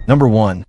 Number 1.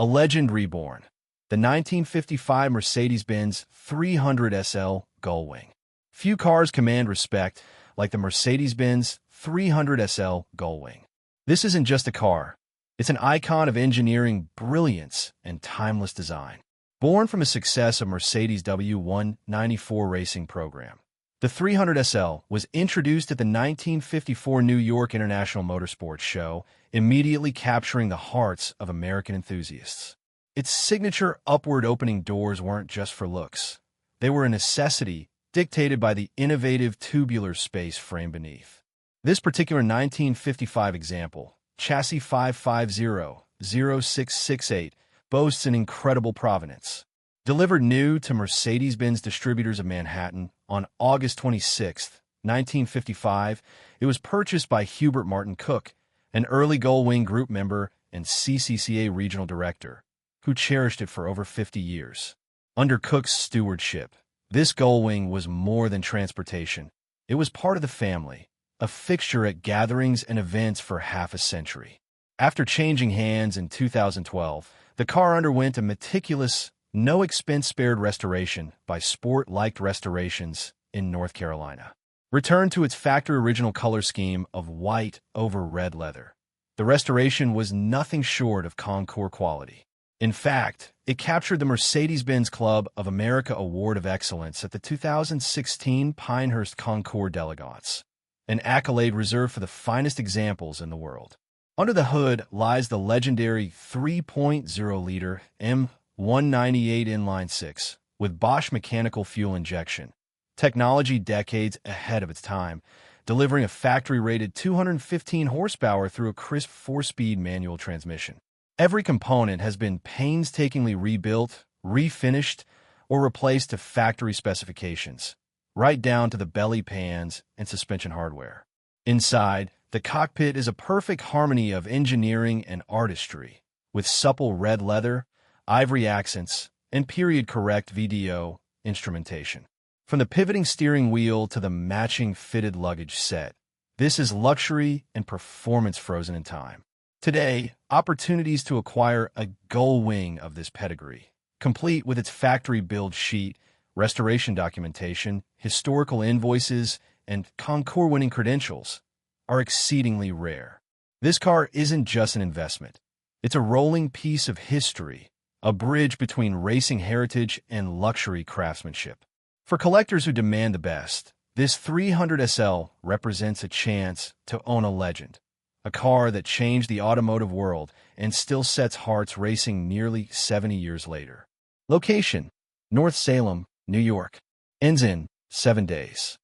A legend reborn. The 1955 Mercedes-Benz 300 SL Gullwing. Few cars command respect like the Mercedes-Benz 300 SL Gullwing. This isn't just a car. It's an icon of engineering brilliance and timeless design. Born from a success of Mercedes' W194 racing program, the 300 SL was introduced at the 1954 New York International Motorsports Show, immediately capturing the hearts of American enthusiasts. Its signature upward-opening doors weren't just for looks. They were a necessity dictated by the innovative tubular space frame beneath. This particular 1955 example, chassis 550-0668, boasts an incredible provenance. Delivered new to Mercedes-Benz distributors of Manhattan on August 26, 1955, it was purchased by Hubert Martin Cook, an early Gullwing Group member and CCCA regional director, who cherished it for over 50 years. Under Cook's stewardship, this Gullwing was more than transportation. It was part of the family, a fixture at gatherings and events for half a century. After changing hands in 2012, the car underwent a meticulous, no-expense-spared restoration by Sport-Liked Restorations in North Carolina. Returned to its factory original color scheme of white over red leather. The restoration was nothing short of Concours quality. In fact, it captured the Mercedes-Benz Club of America Award of Excellence at the 2016 Pinehurst Concours d'Elegance, an accolade reserved for the finest examples in the world. Under the hood lies the legendary 3.0-liter M198 inline-six with Bosch mechanical fuel injection, technology decades ahead of its time, delivering a factory-rated 215 horsepower through a crisp 4-speed manual transmission. Every component has been painstakingly rebuilt, refinished, or replaced to factory specifications, right down to the belly pans and suspension hardware. Inside, the cockpit is a perfect harmony of engineering and artistry, with supple red leather, ivory accents, and period-correct VDO instrumentation. From the pivoting steering wheel to the matching fitted luggage set, this is luxury and performance frozen in time. Today, opportunities to acquire a gull wing of this pedigree, complete with its factory build sheet, restoration documentation, historical invoices, and Concours-winning credentials, are exceedingly rare. This car isn't just an investment. It's a rolling piece of history, a bridge between racing heritage and luxury craftsmanship. For collectors who demand the best, this 300 SL represents a chance to own a legend, a car that changed the automotive world and still sets hearts racing nearly 70 years later. Location: North Salem, New York. Ends in 7 days.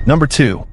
Number 2.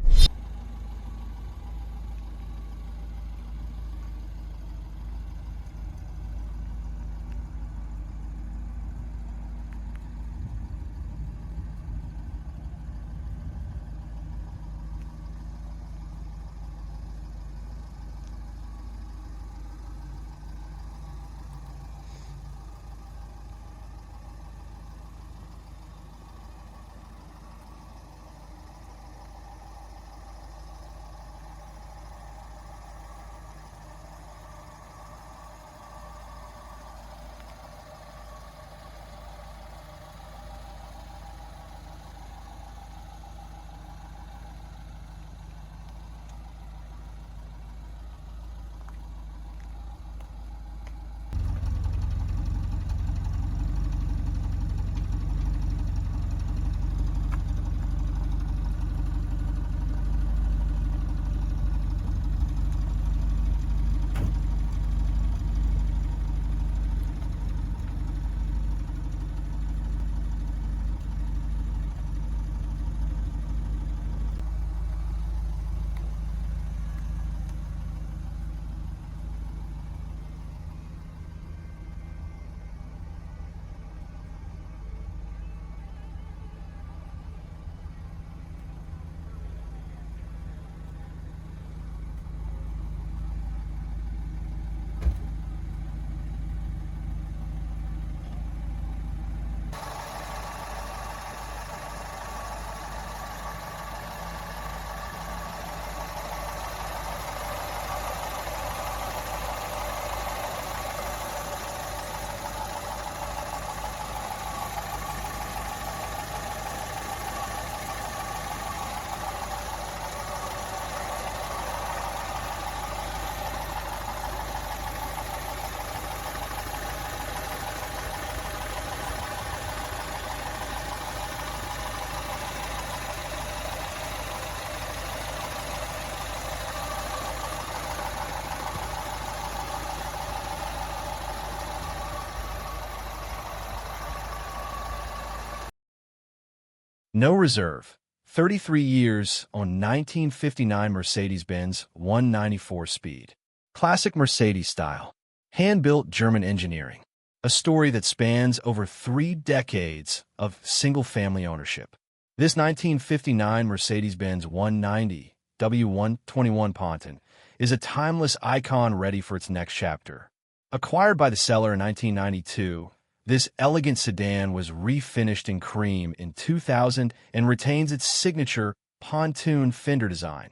No reserve. 33 years on 1959 Mercedes-Benz 194 speed. Classic Mercedes style. Hand-built German engineering. A story that spans over 3 decades of single-family ownership. This 1959 Mercedes-Benz 190 W121 Ponton is a timeless icon ready for its next chapter. Acquired by the seller in 1992, this elegant sedan was refinished in cream in 2000 and retains its signature pontoon fender design,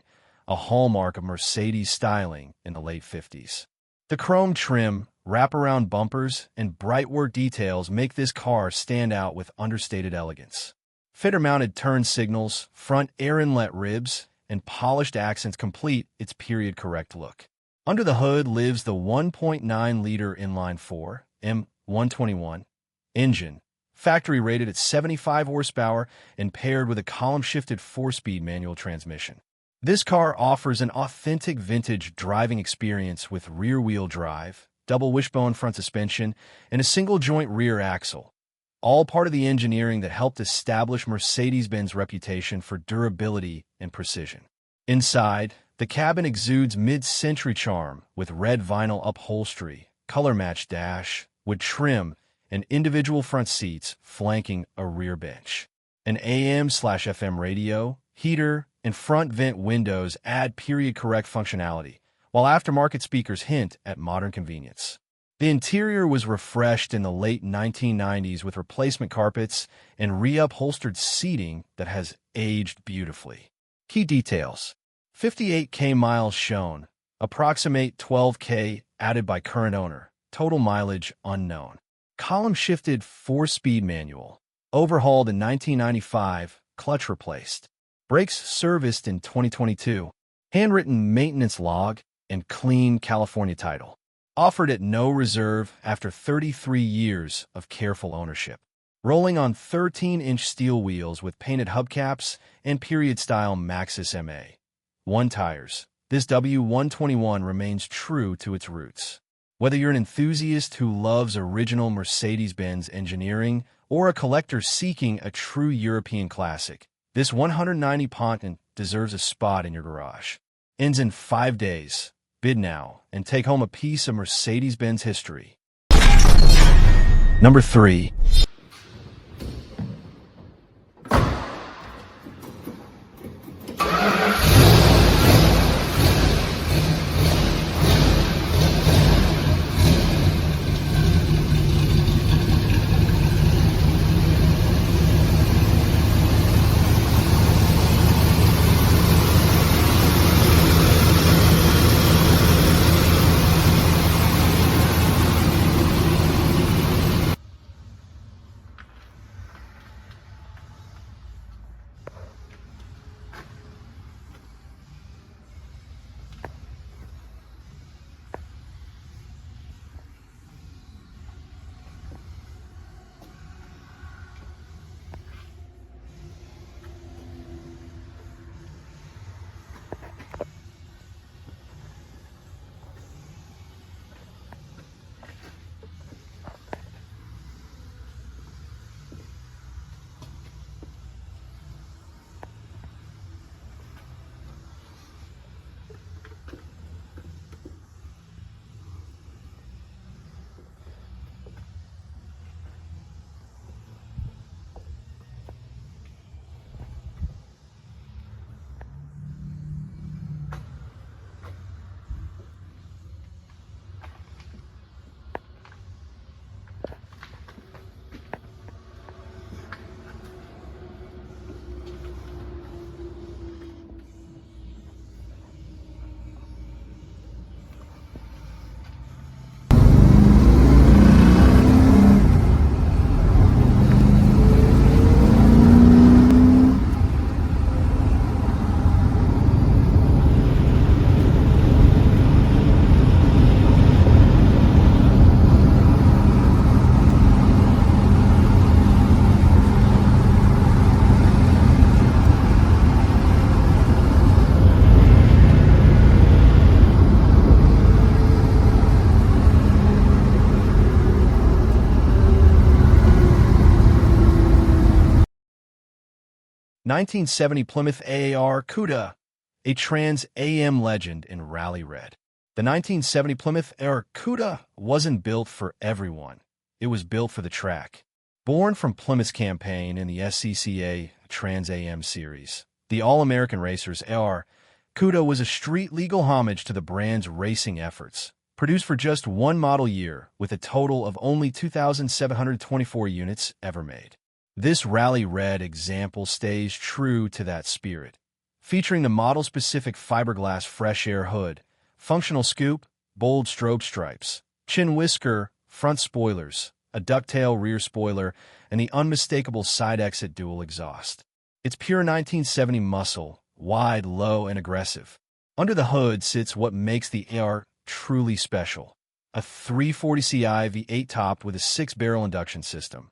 a hallmark of Mercedes styling in the late 50s. The chrome trim, wraparound bumpers, and bright work details make this car stand out with understated elegance. Fender-mounted turn signals, front air inlet ribs, and polished accents complete its period-correct look. Under the hood lives the 1.9-liter inline-4 M121 engine, factory rated at 75 horsepower and paired with a column-shifted 4-speed manual transmission. This car offers an authentic vintage driving experience with rear-wheel drive, double wishbone front suspension, and a single-joint rear axle, all part of the engineering that helped establish Mercedes-Benz reputation for durability and precision. Inside, the cabin exudes mid-century charm with red vinyl upholstery, color-matched dash, wood trim, and individual front seats flanking a rear bench. An AM/FM radio, heater, and front vent windows add period-correct functionality, while aftermarket speakers hint at modern convenience. The interior was refreshed in the late 1990s with replacement carpets and reupholstered seating that has aged beautifully. Key details: 58K miles shown, approximate 12K added by current owner, total mileage unknown. Column-shifted 4-speed manual, overhauled in 1995, clutch replaced. Brakes serviced in 2022. Handwritten maintenance log and clean California title. Offered at no reserve after 33 years of careful ownership. Rolling on 13-inch steel wheels with painted hubcaps and period-style Maxxis MA 1 tires, this W121 remains true to its roots. Whether you're an enthusiast who loves original Mercedes-Benz engineering or a collector seeking a true European classic, this 190 Ponton deserves a spot in your garage. Ends in 5 days. Bid now and take home a piece of Mercedes-Benz history. Number 3. '70 Plymouth AAR Cuda, a Trans Am legend in rally red. The 1970 Plymouth AAR Cuda wasn't built for everyone. It was built for the track. Born from Plymouth's campaign in the SCCA Trans Am series, the All-American Racers AAR Cuda was a street-legal homage to the brand's racing efforts. Produced for just one model year, with a total of only 2,724 units ever made. This Rally Red example stays true to that spirit, featuring the model-specific fiberglass fresh air hood, functional scoop, bold stroke stripes, chin whisker, front spoilers, a ducktail rear spoiler, and the unmistakable side exit dual exhaust. It's pure 1970 muscle, wide, low, and aggressive. Under the hood sits what makes the AR truly special. A 340 Ci V8 topped with a 6-barrel induction system.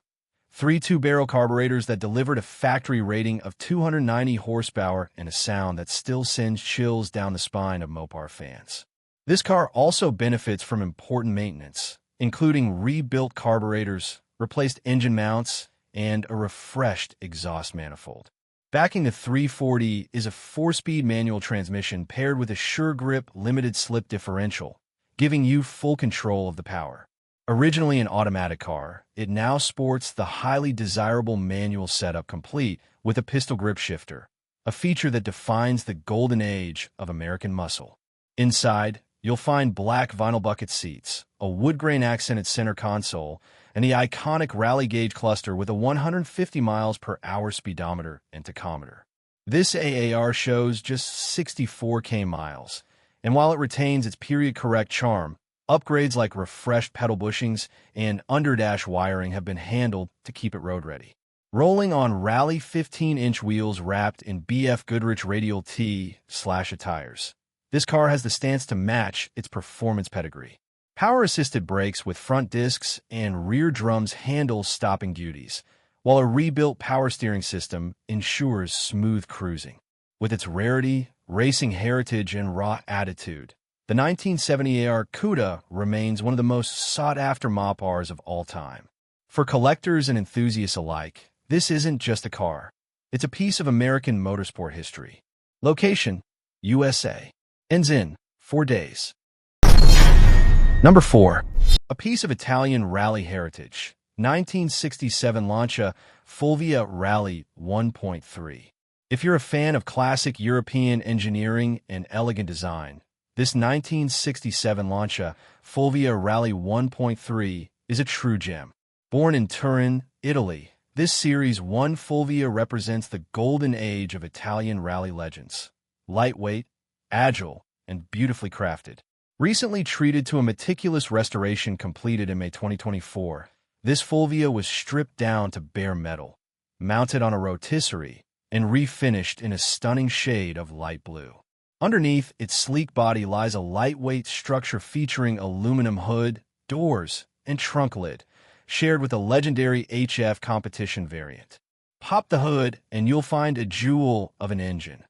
3 two-barrel carburetors that delivered a factory rating of 290 horsepower and a sound that still sends chills down the spine of Mopar fans. This car also benefits from important maintenance, including rebuilt carburetors, replaced engine mounts, and a refreshed exhaust manifold. Backing the 340 is a 4-speed manual transmission paired with a Sure Grip limited slip differential, giving you full control of the power. Originally an automatic car, it now sports the highly desirable manual setup complete with a pistol grip shifter, a feature that defines the golden age of American muscle. Inside, you'll find black vinyl bucket seats, a wood grain accented center console, and the iconic rally gauge cluster with a 150 miles per hour speedometer and tachometer. This AAR shows just 64K miles, and while it retains its period-correct charm, upgrades like refreshed pedal bushings and underdash wiring have been handled to keep it road-ready. Rolling on Rally 15-inch wheels wrapped in BF Goodrich Radial T/A tires, this car has the stance to match its performance pedigree. Power-assisted brakes with front discs and rear drums handle stopping duties, while a rebuilt power steering system ensures smooth cruising. With its rarity, racing heritage, and raw attitude, the 1970 AR CUDA remains one of the most sought-after Mopars of all time. For collectors and enthusiasts alike, this isn't just a car. It's a piece of American motorsport history. Location: USA. Ends in 4 days. Number 4. A piece of Italian rally heritage. 1967 Lancia Fulvia Rally 1.3. If you're a fan of classic European engineering and elegant design, this 1967 Lancia Fulvia Rally 1.3 is a true gem. Born in Turin, Italy, this Series 1 Fulvia represents the golden age of Italian rally legends. Lightweight, agile, and beautifully crafted. Recently treated to a meticulous restoration completed in May 2024, this Fulvia was stripped down to bare metal, mounted on a rotisserie, and refinished in a stunning shade of light blue. Underneath its sleek body lies a lightweight structure featuring aluminum hood, doors, and trunk lid, shared with a legendary HF competition variant. Pop the hood and you'll find a jewel of an engine.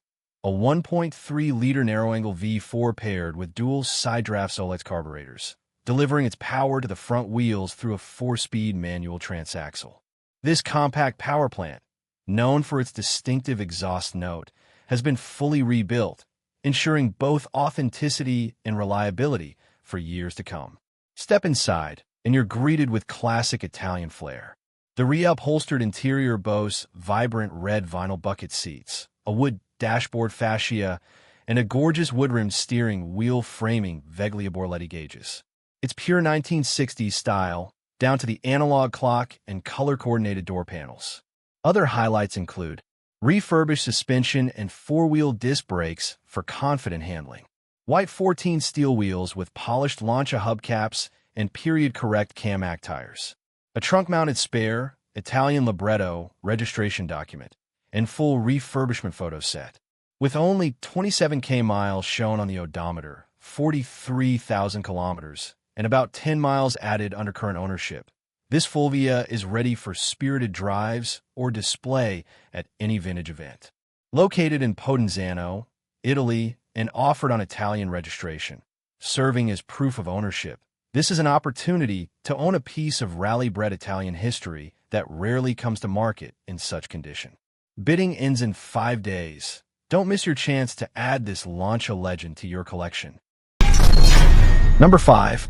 A 1.3-liter narrow-angle V4 paired with dual side-draft Solex carburetors, delivering its power to the front wheels through a 4-speed manual transaxle. This compact power plant, known for its distinctive exhaust note, has been fully rebuilt, ensuring both authenticity and reliability for years to come. Step inside, and you're greeted with classic Italian flair. The reupholstered interior boasts vibrant red vinyl bucket seats, a wood dashboard fascia, and a gorgeous wood-rimmed steering wheel framing Veglia Borletti gauges. Its pure 1960s style, down to the analog clock and color-coordinated door panels. Other highlights include refurbished suspension and 4-wheel disc brakes for confident handling, white 14 steel wheels with polished Lancia hubcaps and period-correct Camac tires, a trunk-mounted spare, Italian libretto registration document, and full refurbishment photo set. With only 27K miles shown on the odometer, 43,000 kilometers, and about 10 miles added under current ownership, this Fulvia is ready for spirited drives or display at any vintage event. Located in Potenziano, Italy, and offered on Italian registration, serving as proof of ownership, this is an opportunity to own a piece of rally-bred Italian history that rarely comes to market in such condition. Bidding ends in 5 days. Don't miss your chance to add this Lancia legend to your collection. Number 5.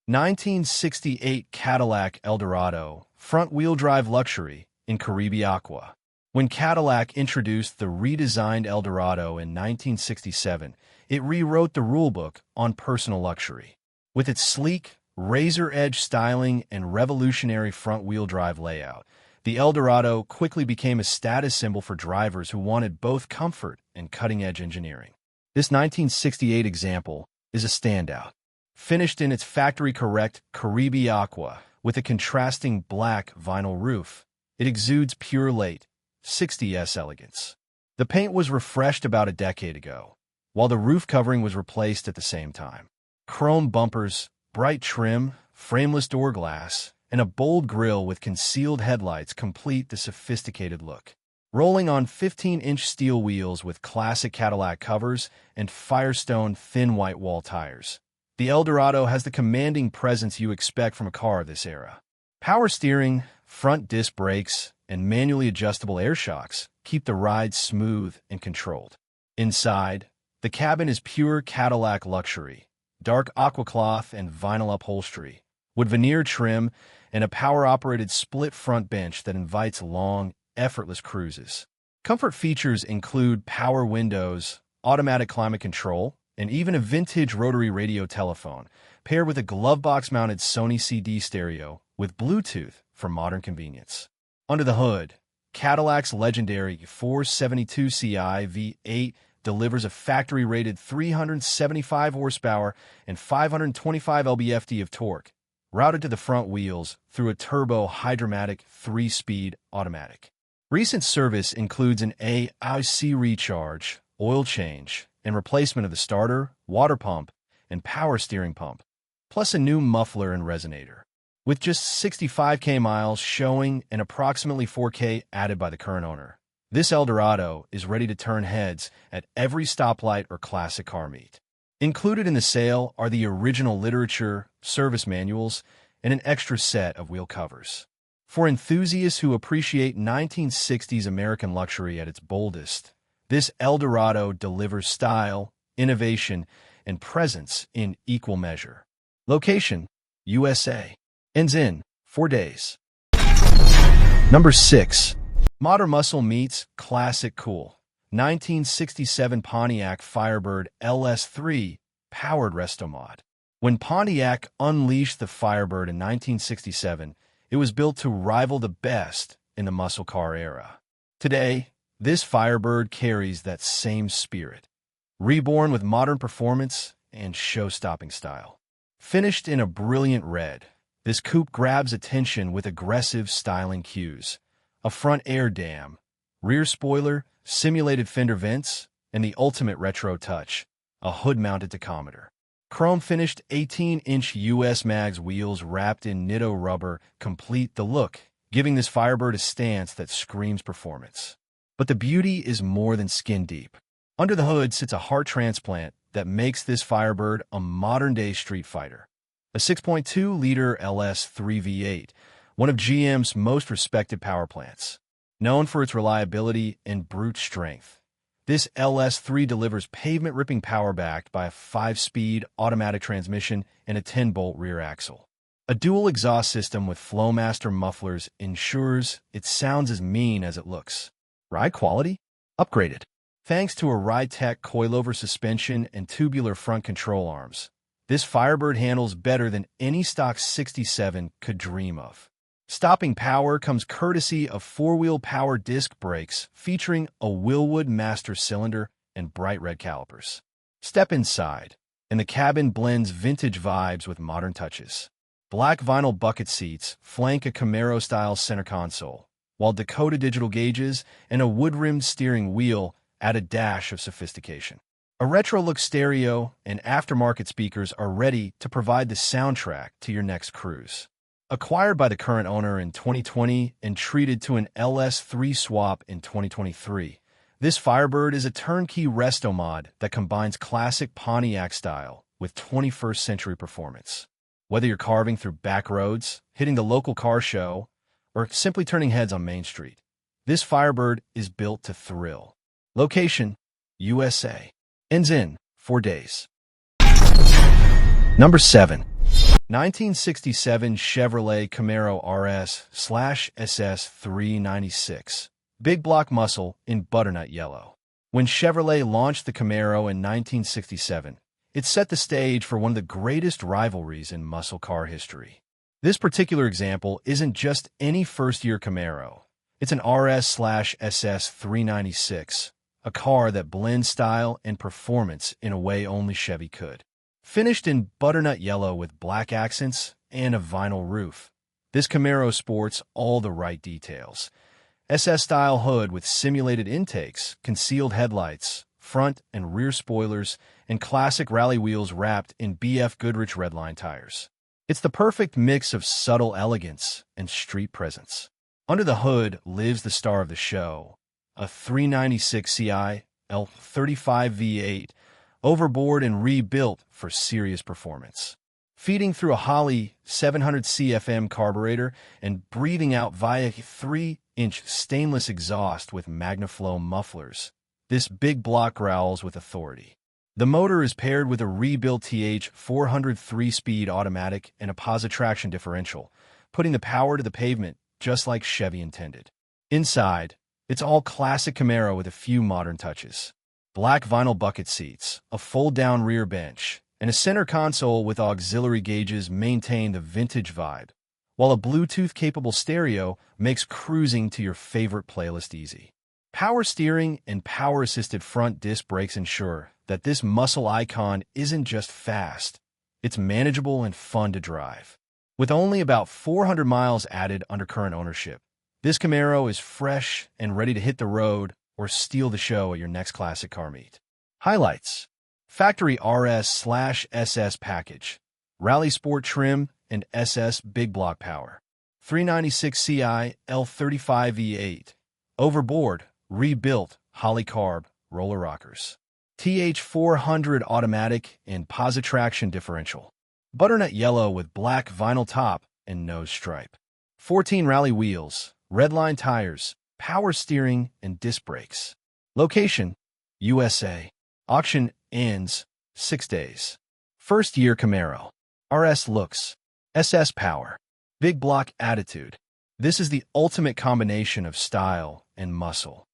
1968 Cadillac Eldorado, front-wheel drive luxury in Caribe Aqua. When Cadillac introduced the redesigned Eldorado in 1967, it rewrote the rulebook on personal luxury. With its sleek, razor-edge styling and revolutionary front-wheel drive layout, the Eldorado quickly became a status symbol for drivers who wanted both comfort and cutting-edge engineering. This 1968 example is a standout. Finished in its factory-correct Caribe Aqua with a contrasting black vinyl roof, it exudes pure late 60s elegance. The paint was refreshed about a decade ago, while the roof covering was replaced at the same time. Chrome bumpers, bright trim, frameless door glass, and a bold grille with concealed headlights complete the sophisticated look. Rolling on 15-inch steel wheels with classic Cadillac covers and Firestone thin white wall tires, the Eldorado has the commanding presence you expect from a car of this era. Power steering, front disc brakes, and manually adjustable air shocks keep the ride smooth and controlled. Inside, the cabin is pure Cadillac luxury, dark aqua cloth and vinyl upholstery, wood veneer trim, and a power-operated split front bench that invites long, effortless cruises. Comfort features include power windows, automatic climate control, and even a vintage rotary radio telephone, paired with a glove-box-mounted Sony CD stereo with Bluetooth for modern convenience. Under the hood, Cadillac's legendary 472 Ci V8 delivers a factory-rated 375 horsepower and 525 lb-ft of torque, routed to the front wheels through a turbo-hydromatic 3-speed automatic. Recent service includes an AIC recharge, oil change, and replacement of the starter, water pump, and power steering pump, plus a new muffler and resonator. With just 65,000 miles showing and approximately 4,000 added by the current owner, this Eldorado is ready to turn heads at every stoplight or classic car meet. Included in the sale are the original literature, service manuals, and an extra set of wheel covers. For enthusiasts who appreciate 1960s American luxury at its boldest, this Eldorado delivers style, innovation, and presence in equal measure. Location: USA. Ends in 4 days. Number 6. Modern muscle meets classic cool. 1967 Pontiac Firebird LS3 powered resto mod. When Pontiac unleashed the Firebird in 1967, it was built to rival the best in the muscle car era. Today, this Firebird carries that same spirit, reborn with modern performance and show-stopping style. Finished in a brilliant red, this coupe grabs attention with aggressive styling cues: a front air dam, rear spoiler, simulated fender vents, and the ultimate retro touch, a hood-mounted tachometer. Chrome-finished 18-inch US Mags wheels wrapped in Nitto rubber complete the look, giving this Firebird a stance that screams performance. But the beauty is more than skin deep. Under the hood sits a heart transplant that makes this Firebird a modern-day street fighter. A 6.2-liter LS3 V8, one of GM's most respected power plants. Known for its reliability and brute strength, this LS3 delivers pavement-ripping power backed by a 5-speed automatic transmission and a 10-bolt rear axle. A dual exhaust system with Flowmaster mufflers ensures it sounds as mean as it looks. Ride quality? Upgraded. Thanks to a Ride-Tech coilover suspension and tubular front control arms, this Firebird handles better than any stock 67 could dream of. Stopping power comes courtesy of 4-wheel power disc brakes featuring a Wilwood master cylinder and bright red calipers. Step inside, and the cabin blends vintage vibes with modern touches. Black vinyl bucket seats flank a Camaro-style center console, while Dakota digital gauges and a wood-rimmed steering wheel add a dash of sophistication. A retro-look stereo and aftermarket speakers are ready to provide the soundtrack to your next cruise. Acquired by the current owner in 2020 and treated to an LS3 swap in 2023, this Firebird is a turnkey resto mod that combines classic Pontiac style with 21st century performance. Whether you're carving through back roads, hitting the local car show, or simply turning heads on Main Street, this Firebird is built to thrill. Location: USA. Ends in 4 days. Number 7. 1967 Chevrolet Camaro RS/SS 396. Big block muscle in butternut yellow. When Chevrolet launched the Camaro in 1967, it set the stage for one of the greatest rivalries in muscle car history. This particular example isn't just any first-year Camaro. It's an RS/SS 396, a car that blends style and performance in a way only Chevy could. Finished in butternut yellow with black accents and a vinyl roof, this Camaro sports all the right details. SS-style hood with simulated intakes, concealed headlights, front and rear spoilers, and classic rally wheels wrapped in BF Goodrich Redline tires. It's the perfect mix of subtle elegance and street presence. Under the hood lives the star of the show, a 396 Ci L35 V8, overboard and rebuilt for serious performance. Feeding through a Holley 700 CFM carburetor and breathing out via a 3-inch stainless exhaust with MagnaFlow mufflers, this big block growls with authority. The motor is paired with a rebuilt TH 400 3-speed automatic and a positive traction differential, putting the power to the pavement just like Chevy intended. Inside, it's all classic Camaro with a few modern touches. Black vinyl bucket seats, a fold-down rear bench, and a center console with auxiliary gauges maintain the vintage vibe, while a Bluetooth-capable stereo makes cruising to your favorite playlist easy. Power steering and power-assisted front disc brakes ensure that this muscle icon isn't just fast, it's manageable and fun to drive. With only about 400 miles added under current ownership, this Camaro is fresh and ready to hit the road or steal the show at your next classic car meet. Highlights: factory RS/SS package, Rally Sport trim, and SS big block power. 396 Ci L35 V8. Overboard, rebuilt, Holley carb, roller rockers. TH 400 automatic and positive traction differential. Butternut yellow with black vinyl top and nose stripe. 14 rally wheels, redline tires, power steering, and disc brakes. Location: USA. Auction ends 6 days. First year Camaro. RS looks, SS power, big block attitude. This is the ultimate combination of style and muscle.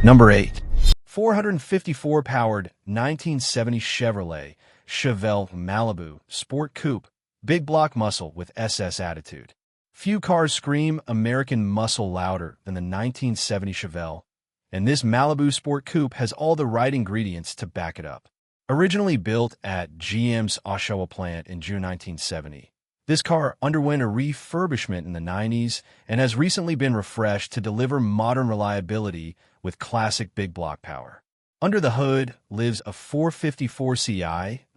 Number 8. 454-powered 1970 Chevrolet Chevelle Malibu Sport Coupe, big block muscle with SS attitude. Few cars scream American muscle louder than the 1970 Chevelle, and this Malibu Sport Coupe has all the right ingredients to back it up. Originally built at GM's Oshawa plant in June 1970, this car underwent a refurbishment in the 90s and has recently been refreshed to deliver modern reliability with classic big block power. Under the hood lives a 454 Ci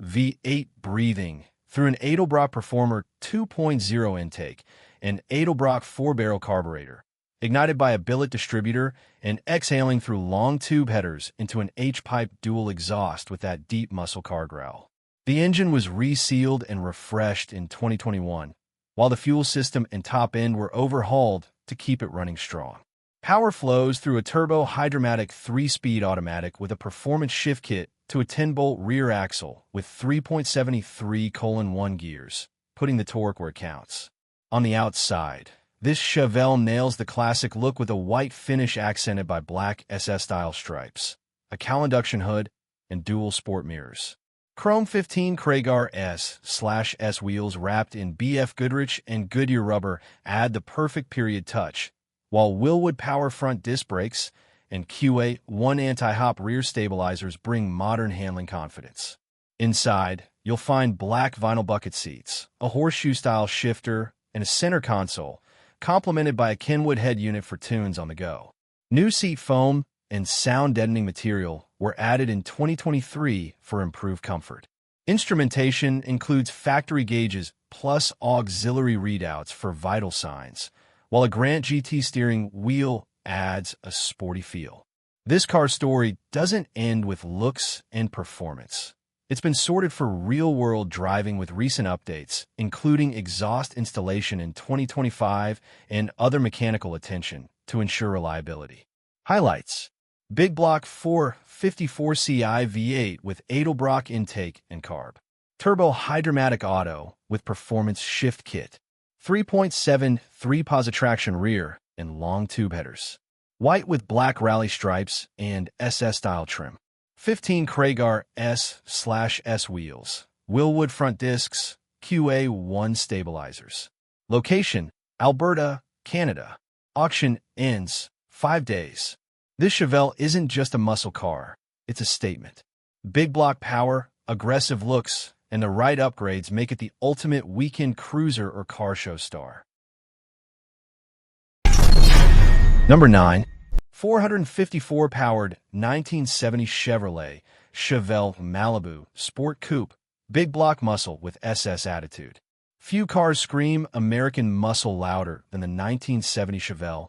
V8 breathing through an Edelbrock Performer 2.0 intake and Edelbrock 4-barrel carburetor, ignited by a billet distributor and exhaling through long tube headers into an H-pipe dual exhaust with that deep muscle car growl. The engine was resealed and refreshed in 2021, while the fuel system and top end were overhauled to keep it running strong. Power flows through a turbo hydromatic 3-speed automatic with a performance shift kit to a 10-bolt rear axle with 3.73:1 gears, putting the torque where it counts. On the outside, this Chevelle nails the classic look with a white finish accented by black SS-style stripes, a cowl induction hood, and dual sport mirrors. Chrome 15 Craigar S/S wheels wrapped in BF Goodrich and Goodyear rubber add the perfect period touch, while Willwood power front disc brakes and QA1 anti-hop rear stabilizers bring modern handling confidence. Inside, you'll find black vinyl bucket seats, a horseshoe-style shifter, and a center console, complemented by a Kenwood head unit for tunes on the go. New seat foam and sound-deadening material were added in 2023 for improved comfort. Instrumentation includes factory gauges plus auxiliary readouts for vital signs, while a Grant GT steering wheel adds a sporty feel. This car's story doesn't end with looks and performance. It's been sorted for real-world driving with recent updates, including exhaust installation in 2025 and other mechanical attention to ensure reliability. Highlights: Big Block 454 Ci V8 with Edelbrock intake and carb. Turbo Hydromatic Auto with performance shift kit. 3.73 positive traction rear and long tube headers. White with black rally stripes and SS-style trim. 15 Craigar S/S wheels. Willwood front discs. QA1 stabilizers. Location: Alberta, Canada. Auction ends 5 days. This Chevelle isn't just a muscle car, it's a statement. Big block power, aggressive looks, and the right upgrades make it the ultimate weekend cruiser or car show star. Number 9. 454-powered 1970 Chevrolet Malibu Sport Coupe, big block muscle with SS attitude. Few cars scream American muscle louder than the 1970 Chevelle,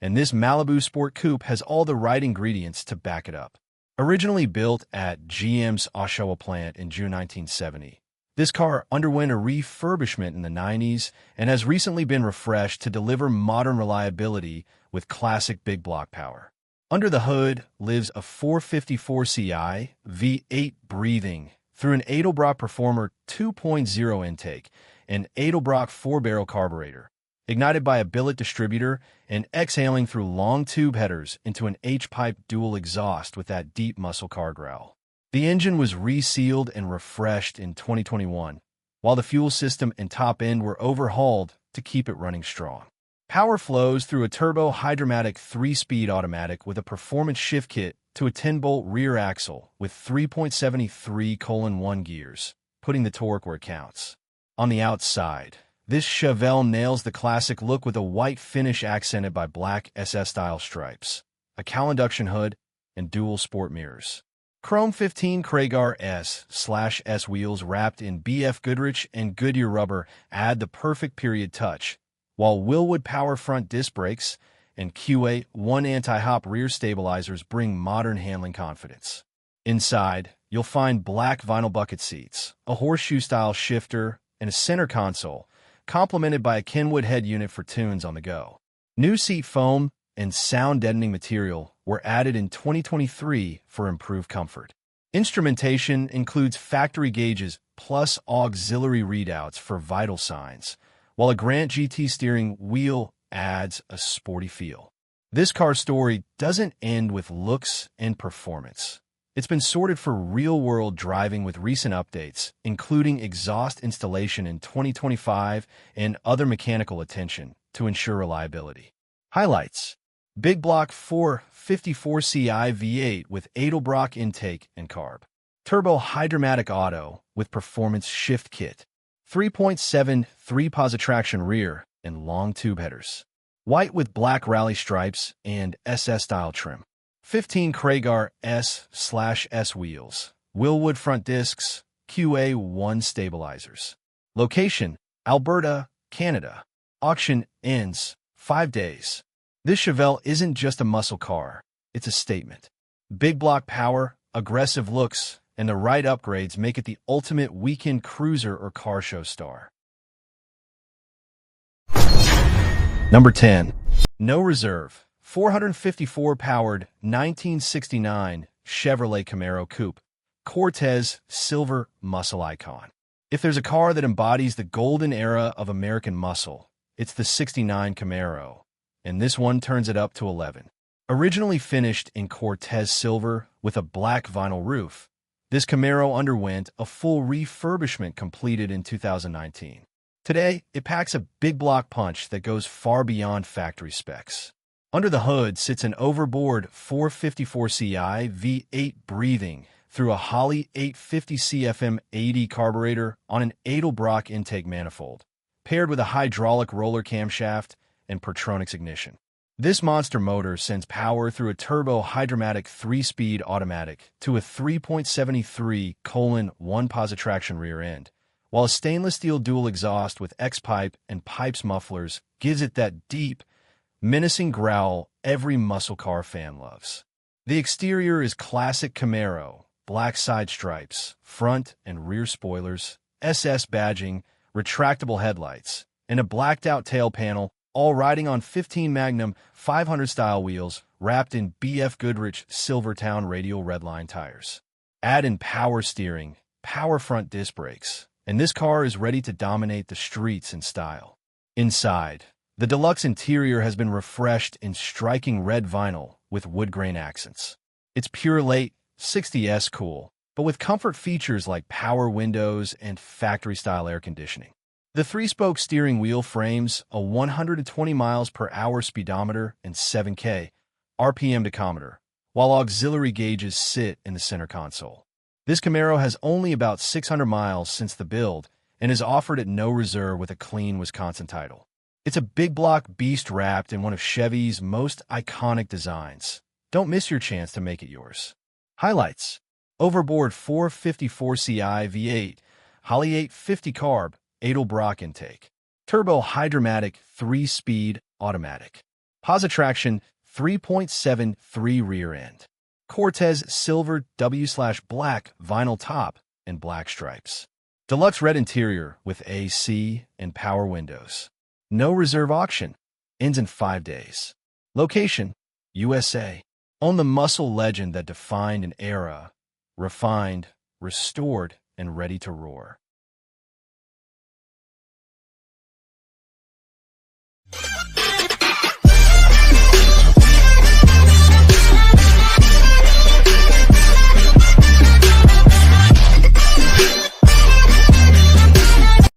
and this Malibu Sport Coupe has all the right ingredients to back it up. Originally built at GM's Oshawa plant in June 1970, this car underwent a refurbishment in the 90s and has recently been refreshed to deliver modern reliability with classic big block power. Under the hood lives a 454 Ci V8 breathing through an Edelbrock Performer 2.0 intake and Edelbrock 4-barrel carburetor, ignited by a billet distributor and exhaling through long tube headers into an H-pipe dual exhaust with that deep muscle car growl. The engine was resealed and refreshed in 2021, while the fuel system and top end were overhauled to keep it running strong. Power flows through a turbo hydromatic 3-speed automatic with a performance shift kit to a 10-bolt rear axle with 3.73:1 gears, putting the torque where it counts. On the outside, this Chevelle nails the classic look with a white finish accented by black SS-style stripes, a cowl induction hood, and dual sport mirrors. Chrome 15 Craigar S/S wheels wrapped in BF Goodrich and Goodyear rubber add the perfect period touch, while Willwood power front disc brakes and QA1 anti-hop rear stabilizers bring modern handling confidence. Inside, you'll find black vinyl bucket seats, a horseshoe-style shifter, and a center console, complemented by a Kenwood head unit for tunes on the go. New seat foam and sound-deadening material were added in 2023 for improved comfort. Instrumentation includes factory gauges plus auxiliary readouts for vital signs, while a Grant GT steering wheel adds a sporty feel. This car's story doesn't end with looks and performance. It's been sorted for real-world driving with recent updates, including exhaust installation in 2025 and other mechanical attention to ensure reliability. Highlights: Big Block 454 Ci V8 with Edelbrock intake and carb. Turbo Hydromatic Auto with performance shift kit. 3.73 positive traction rear and long tube headers. White with black rally stripes and SS-style trim. 15 Craigar S/S wheels. Willwood front discs. QA1 stabilizers. Location, Alberta, Canada. Auction ends 5 days. This Chevelle isn't just a muscle car, it's a statement. Big block power, aggressive looks, and the right upgrades make it the ultimate weekend cruiser or car show star. Number 10. No Reserve, 454-powered 1969 Chevrolet Camaro Coupe, Cortez Silver Muscle Icon. If there's a car that embodies the golden era of American muscle, it's the 69 Camaro, and this one turns it up to 11. Originally finished in Cortez Silver with a black vinyl roof, this Camaro underwent a full refurbishment completed in 2019. Today, it packs a big block punch that goes far beyond factory specs. Under the hood sits an overboard 454Ci V8 breathing through a Holley 850 CFM 80 carburetor on an Edelbrock intake manifold, paired with a hydraulic roller camshaft and Pertronix ignition. This monster motor sends power through a turbo hydromatic 3-speed automatic to a 3.73:1 positraction rear end, while a stainless steel dual exhaust with X-pipe and pipes mufflers gives it that deep, menacing growl every muscle car fan loves. The exterior is classic Camaro, black side stripes, front and rear spoilers, SS badging, retractable headlights, and a blacked-out tail panel, all riding on 15 Magnum 500-style wheels wrapped in BF Goodrich Silvertown radial redline tires. Add in power steering, power front disc brakes, and this car is ready to dominate the streets in style. Inside, the deluxe interior has been refreshed in striking red vinyl with wood grain accents. It's pure late 60s cool, but with comfort features like power windows and factory-style air conditioning. The 3-spoke steering wheel frames a 120 miles per hour speedometer and 7K RPM tachometer, while auxiliary gauges sit in the center console. This Camaro has only about 600 miles since the build and is offered at no reserve with a clean Wisconsin title. It's a big block beast wrapped in one of Chevy's most iconic designs. Don't miss your chance to make it yours. Highlights: overboard 454Ci V8, Holley 850 carb, Edelbrock intake. Turbo hydromatic 3-speed automatic. Positraction 3.73 rear end. Cortez silver W/black vinyl top and black stripes. Deluxe red interior with AC and power windows. No reserve auction. Ends in 5 days. Location: USA. Own the muscle legend that defined an era. Refined, restored, and ready to roar.